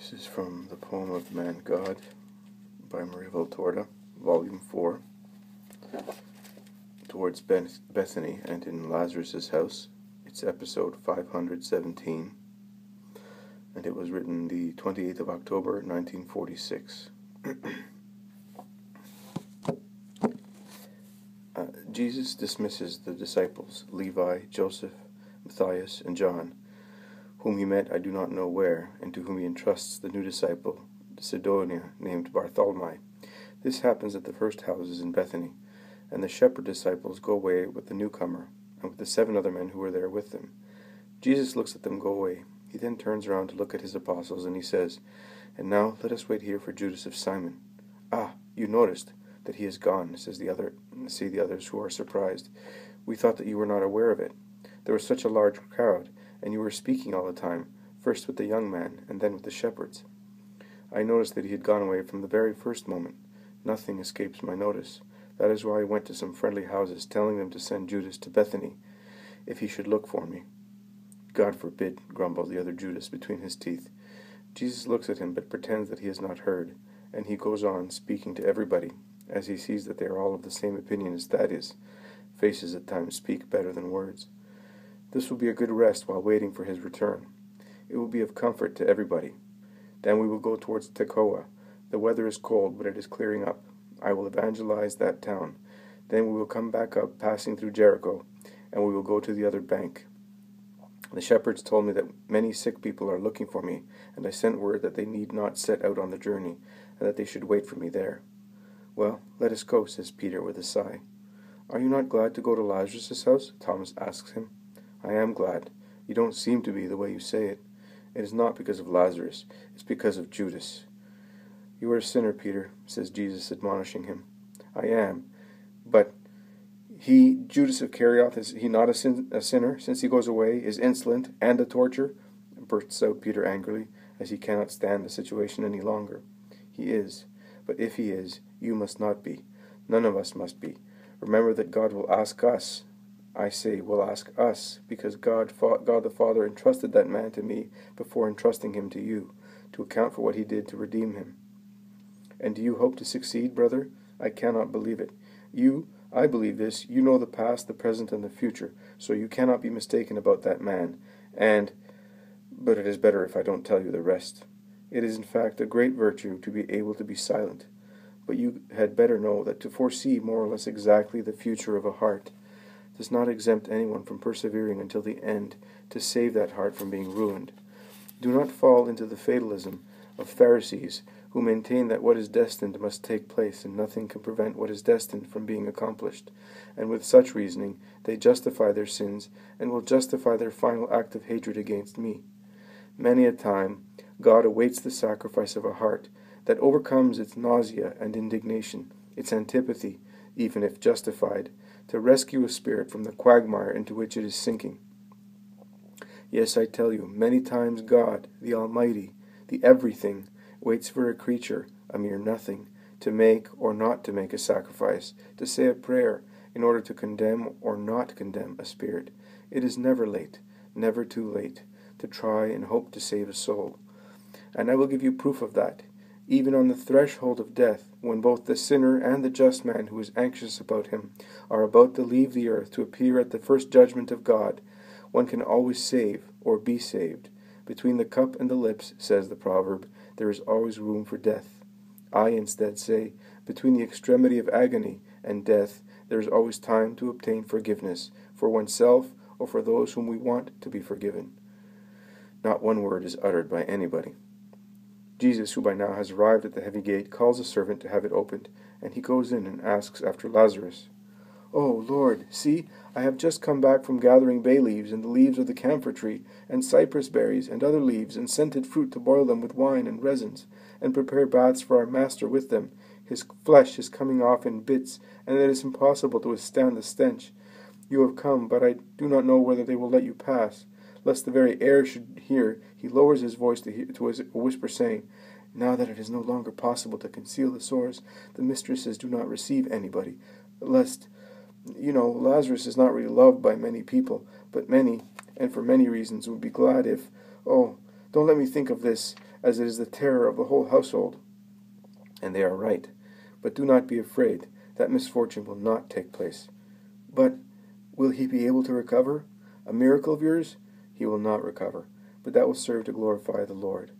This is from the poem of Man God by Maria Valtorta, Volume 4. Towards Bethany and in Lazarus' house. It's episode 517, and it was written the 28th of October, 1946. Jesus dismisses the disciples, Levi, Joseph, Matthias, and John, whom he met I do not know where, and to whom he entrusts the new disciple, Sidonia, named Bartholomew. This happens at the first houses in Bethany, and the shepherd disciples go away with the newcomer, and with the 7 other men who were there with them. Jesus looks at them go away. He then turns around to look at his apostles, and he says, "And now let us wait here for Judas of Simon." "Ah, you noticed that he is gone," say the others who are surprised. "We thought that you were not aware of it. There was such a large crowd, and you were speaking all the time, first with the young man, and then with the shepherds." I noticed that he had gone away from the very first moment. Nothing escapes my notice. That is why I went to some friendly houses, telling them to send Judas to Bethany, if he should look for me. "God forbid," grumbled the other Judas between his teeth. Jesus looks at him, but pretends that he has not heard, and he goes on speaking to everybody, as he sees that they are all of the same opinion as that is. Faces at times speak better than words. This will be a good rest while waiting for his return. It will be of comfort to everybody. Then we will go towards Tekoa. The weather is cold, but it is clearing up. I will evangelize that town. Then we will come back up, passing through Jericho, and we will go to the other bank. The shepherds told me that many sick people are looking for me, and I sent word that they need not set out on the journey, and that they should wait for me there." "Well, let us go," says Peter with a sigh. "Are you not glad to go to Lazarus' house?" Thomas asks him. "I am glad. You don't seem to be the way you say it. It is not because of Lazarus. It's because of Judas." "You are a sinner, Peter," says Jesus, admonishing him. "I am. But Judas of Kerioth, is he not a sinner, since he goes away, is insolent, and a torture?" bursts out Peter angrily, as he cannot stand the situation any longer. "He is. But if he is, you must not be. None of us must be. Remember that God will ask us. I say, will ask us, because God the Father entrusted that man to me before entrusting him to you, to account for what he did to redeem him. And do you hope to succeed, brother? I cannot believe it. I believe this. You know the past, the present, and the future, so you cannot be mistaken about that man. But it is better if I don't tell you the rest. It is in fact a great virtue to be able to be silent. But you had better know that to foresee more or less exactly the future of a heart does not exempt anyone from persevering until the end to save that heart from being ruined. Do not fall into the fatalism of Pharisees, who maintain that what is destined must take place, and nothing can prevent what is destined from being accomplished. And with such reasoning, they justify their sins, and will justify their final act of hatred against me. Many a time, God awaits the sacrifice of a heart that overcomes its nausea and indignation, its antipathy, even if justified, to rescue a spirit from the quagmire into which it is sinking. Yes, I tell you, many times God, the Almighty, the Everything, waits for a creature, a mere nothing, to make or not to make a sacrifice, to say a prayer, in order to condemn or not condemn a spirit. It is never late, never too late, to try and hope to save a soul. And I will give you proof of that. Even on the threshold of death, when both the sinner and the just man who is anxious about him are about to leave the earth to appear at the first judgment of God, one can always save or be saved. Between the cup and the lips, says the proverb, there is always room for death. I instead say, between the extremity of agony and death, there is always time to obtain forgiveness, for oneself or for those whom we want to be forgiven. Not one word is uttered by anybody. Jesus, who by now has arrived at the heavy gate, calls a servant to have it opened, and he goes in and asks after Lazarus. "Oh, Lord, see, I have just come back from gathering bay leaves and the leaves of the camphor tree, and cypress berries and other leaves, and scented fruit to boil them with wine and resins, and prepare baths for our master with them. His flesh is coming off in bits, and it is impossible to withstand the stench. You have come, but I do not know whether they will let you pass. Lest the very air should hear, he lowers his voice to a whisper, saying, 'Now that it is no longer possible to conceal the sores, the mistresses do not receive anybody, lest, Lazarus is not really loved by many people, but many, and for many reasons, would be glad if, oh, don't let me think of this, as it is the terror of the whole household. And they are right. But do not be afraid. That misfortune will not take place. But will he be able to recover? A miracle of yours? He will not recover. But that will serve to glorify the Lord.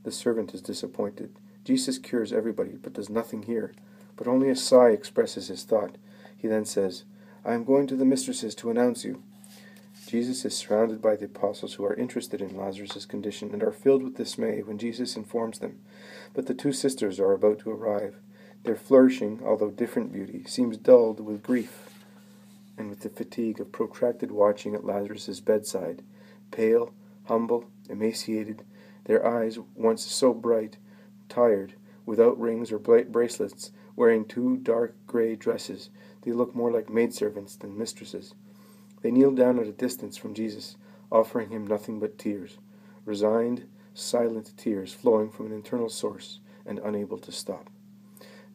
The servant is disappointed. Jesus cures everybody, but does nothing here. But only a sigh expresses his thought. He then says, I am going to the mistresses to announce you. Jesus is surrounded by the apostles who are interested in Lazarus' condition and are filled with dismay when Jesus informs them. But the two sisters are about to arrive. Their flourishing, although different beauty, seems dulled with grief and with the fatigue of protracted watching at Lazarus' bedside. Pale, humble, emaciated, their eyes, once so bright, tired, without rings or bracelets, wearing 2 dark grey dresses, they look more like maidservants than mistresses. They kneel down at a distance from Jesus, offering him nothing but tears, resigned, silent tears flowing from an internal source and unable to stop.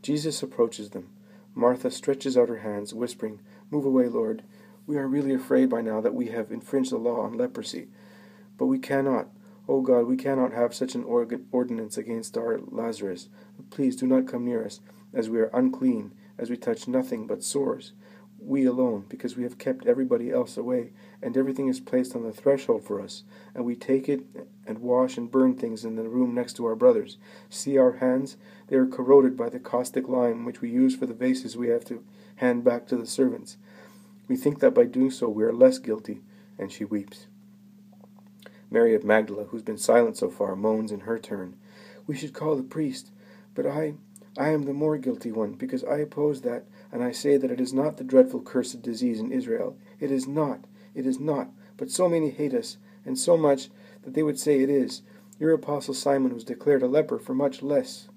Jesus approaches them. Martha stretches out her hands, whispering, Move away, Lord. We are really afraid by now that we have infringed the law on leprosy. But we cannot. Oh God, we cannot have such an ordinance against our Lazarus. Please do not come near us, as we are unclean, as we touch nothing but sores. We alone, because we have kept everybody else away, and everything is placed on the threshold for us, and we take it and wash and burn things in the room next to our brothers. See our hands? They are corroded by the caustic lime which we use for the vases we have to hand back to the servants. We think that by doing so we are less guilty, and she weeps. Mary of Magdala, who's been silent so far, moans in her turn, We should call the priest, but I am the more guilty one, because I oppose that, and I say that it is not the dreadful cursed disease in Israel. It is not, but so many hate us, and so much that they would say it is. Your apostle Simon was declared a leper for much less.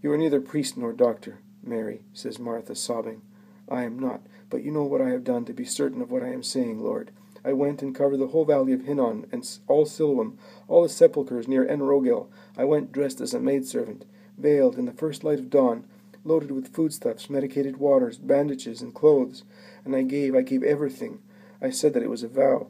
You are neither priest nor doctor, Mary, says Martha, sobbing. I am not, but you know what I have done to be certain of what I am saying, Lord. I went and covered the whole valley of Hinnom, and all Siloam, all the sepulchres near En-Rogel. I went dressed as a maidservant, veiled in the first light of dawn, loaded with foodstuffs, medicated waters, bandages, and clothes. And I gave everything. I said that it was a vow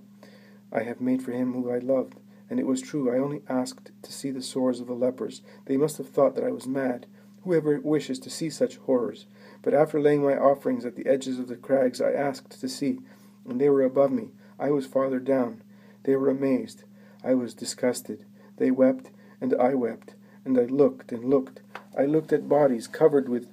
I have made for him who I loved. And it was true. I only asked to see the sores of the lepers. They must have thought that I was mad. Whoever wishes to see such horrors? But after laying my offerings at the edges of the crags, I asked to see, and they were above me. I was farther down. They were amazed. I was disgusted. They wept, and I wept, and I looked and looked. I looked at bodies covered with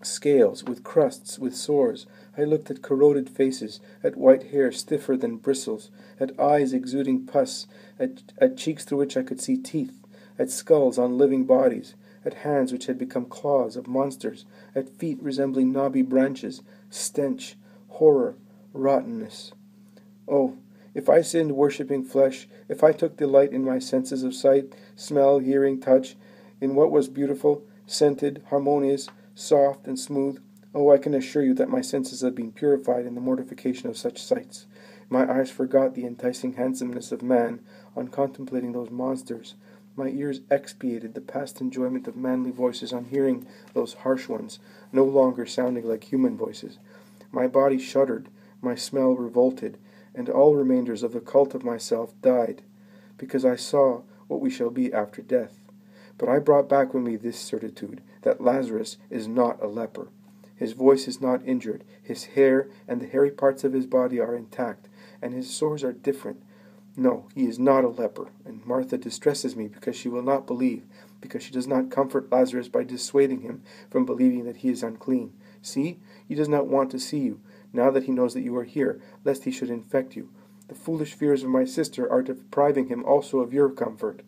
scales, with crusts, with sores. I looked at corroded faces, at white hair stiffer than bristles, at eyes exuding pus, at cheeks through which I could see teeth, at skulls on living bodies, at hands which had become claws of monsters, at feet resembling knobby branches, stench, horror, rottenness. Oh, if I sinned worshipping flesh, if I took delight in my senses of sight, smell, hearing, touch, in what was beautiful, scented, harmonious, soft, and smooth, oh, I can assure you that my senses have been purified in the mortification of such sights. My eyes forgot the enticing handsomeness of man on contemplating those monsters. My ears expiated the past enjoyment of manly voices on hearing those harsh ones, no longer sounding like human voices. My body shuddered, my smell revolted, and all remainders of the cult of myself died, because I saw what we shall be after death. But I brought back with me this certitude, that Lazarus is not a leper. His voice is not injured, his hair and the hairy parts of his body are intact, and his sores are different. No, he is not a leper, and Martha distresses me because she will not believe, because she does not comfort Lazarus by dissuading him from believing that he is unclean. See, he does not want to see you, now that he knows that you are here, lest he should infect you. The foolish fears of my sister are depriving him also of your comfort.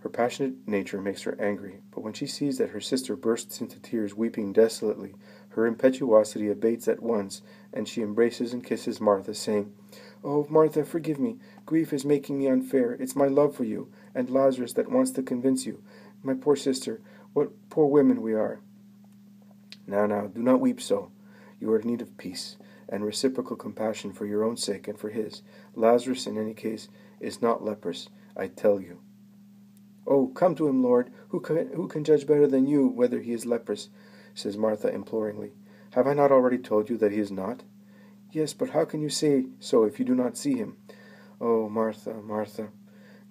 Her passionate nature makes her angry, but when she sees that her sister bursts into tears, weeping desolately, her impetuosity abates at once, and she embraces and kisses Martha, saying, Oh, Martha, forgive me. Grief is making me unfair. It's my love for you, and Lazarus that wants to convince you. My poor sister, what poor women we are. Now, do not weep so. You are in need of peace, and reciprocal compassion for your own sake and for his. Lazarus, in any case, is not leprous, I tell you. Oh, come to him, Lord. Who can judge better than you whether he is leprous? Says Martha imploringly. Have I not already told you that he is not? Yes, but how can you say so if you do not see him? Oh, Martha, Martha.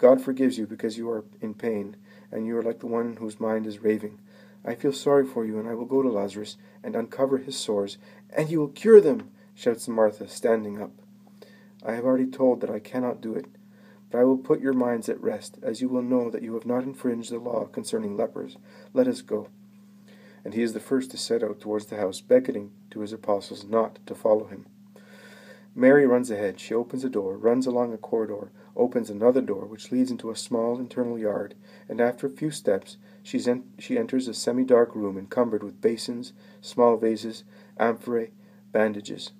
God forgives you because you are in pain, and you are like the one whose mind is raving. I feel sorry for you, and I will go to Lazarus and uncover his sores, and he will cure them, shouts Martha, standing up. I have already told that I cannot do it, but I will put your minds at rest, as you will know that you have not infringed the law concerning lepers. Let us go. And he is the first to set out towards the house, beckoning to his apostles not to follow him. Mary runs ahead. She opens a door, runs along a corridor, opens another door, which leads into a small internal yard, and after a few steps, she enters a semi-dark room encumbered with basins, small vases, amphorae, bandages.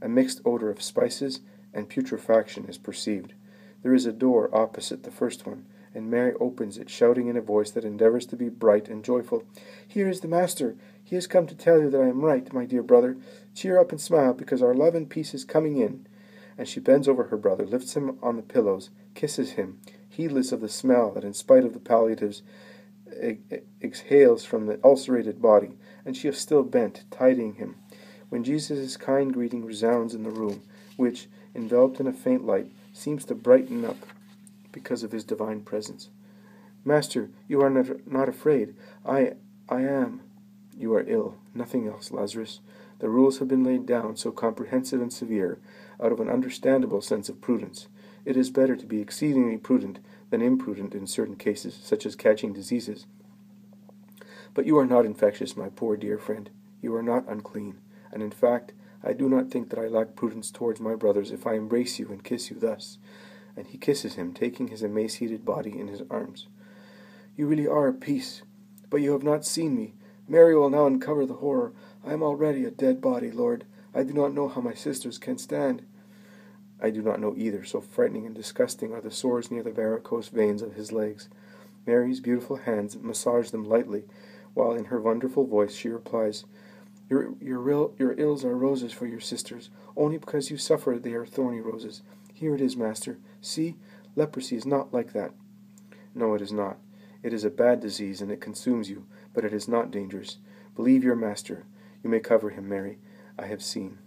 A mixed odor of spices and putrefaction is perceived. There is a door opposite the first one, and Mary opens it, shouting in a voice that endeavors to be bright and joyful, "Here is the Master! He has come to tell you that I am right, my dear brother. Cheer up and smile, because our love and peace is coming in." And she bends over her brother, lifts him on the pillows, kisses him, heedless of the smell that, in spite of the palliatives, exhales from the ulcerated body, and she is still bent, tidying him, when Jesus' kind greeting resounds in the room, which, enveloped in a faint light, seems to brighten up because of his divine presence. "Master, you are not afraid. I am." "You are ill, nothing else, Lazarus. The rules have been laid down, so comprehensive and severe, out of an understandable sense of prudence. It is better to be exceedingly prudent than imprudent in certain cases, such as catching diseases. But you are not infectious, my poor dear friend. You are not unclean, and in fact, I do not think that I lack prudence towards my brothers if I embrace you and kiss you thus." And he kisses him, taking his emaciated body in his arms. "You really are a peace, but you have not seen me. Mary will now uncover the horror. I am already a dead body, Lord. I do not know how my sisters can stand." "I do not know either, so frightening and disgusting are the sores near the varicose veins of his legs." Mary's beautiful hands massage them lightly, while in her wonderful voice she replies, Your ills are roses for your sisters. Only because you suffer they are thorny roses. Here it is, Master. See, leprosy is not like that." "No, it is not. It is a bad disease, and it consumes you, but it is not dangerous. Believe your Master. You may cover him, Mary. I have seen."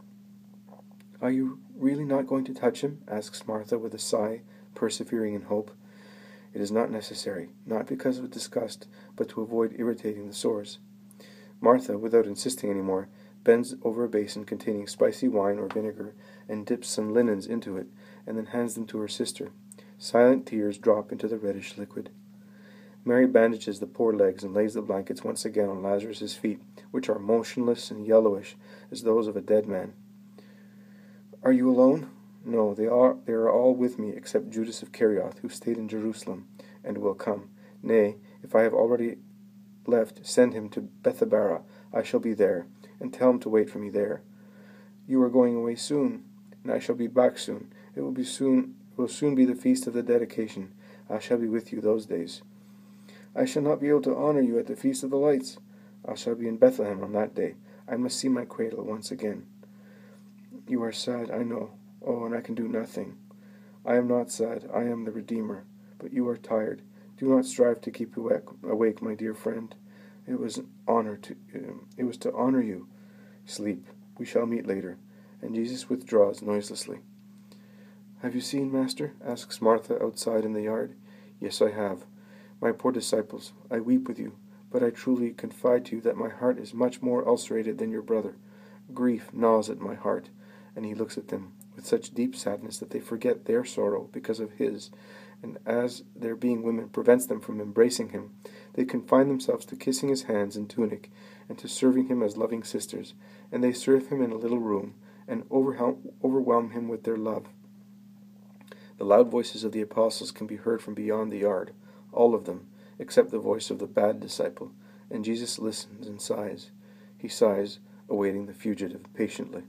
"Are you really not going to touch him?" asks Martha with a sigh, persevering in hope. "It is not necessary, not because of disgust, but to avoid irritating the sores." Martha, without insisting any more, bends over a basin containing spicy wine or vinegar, and dips some linens into it, and then hands them to her sister. Silent tears drop into the reddish liquid. Mary bandages the poor legs and lays the blankets once again on Lazarus's feet, which are motionless and yellowish as those of a dead man. "Are you alone?" "No, they are all with me except Judas of Kerioth, who stayed in Jerusalem, and will come. Nay, if I have already left, send him to Bethabara. I shall be there, and tell him to wait for me there." "You are going away soon." "And I shall be back soon. It will soon be the feast of the dedication. I shall be with you those days." "I shall not be able to honor you at the Feast of the Lights." "I shall be in Bethlehem on that day. I must see my cradle once again." "You are sad, I know. Oh, and I can do nothing." "I am not sad. I am the Redeemer. But you are tired. Do not strive to keep awake, my dear friend. It was to honor you. Sleep. We shall meet later." And Jesus withdraws noiselessly. "Have you seen, Master?" asks Martha outside in the yard. "Yes, I have. My poor disciples, I weep with you, but I truly confide to you that my heart is much more ulcerated than your brother. Grief gnaws at my heart." And he looks at them with such deep sadness that they forget their sorrow because of his, and as their being women prevents them from embracing him, they confine themselves to kissing his hands and tunic, and to serving him as loving sisters, and they serve him in a little room, and overwhelm him with their love. The loud voices of the apostles can be heard from beyond the yard, all of them, except the voice of the bad disciple, and Jesus listens and sighs. He sighs, awaiting the fugitive patiently.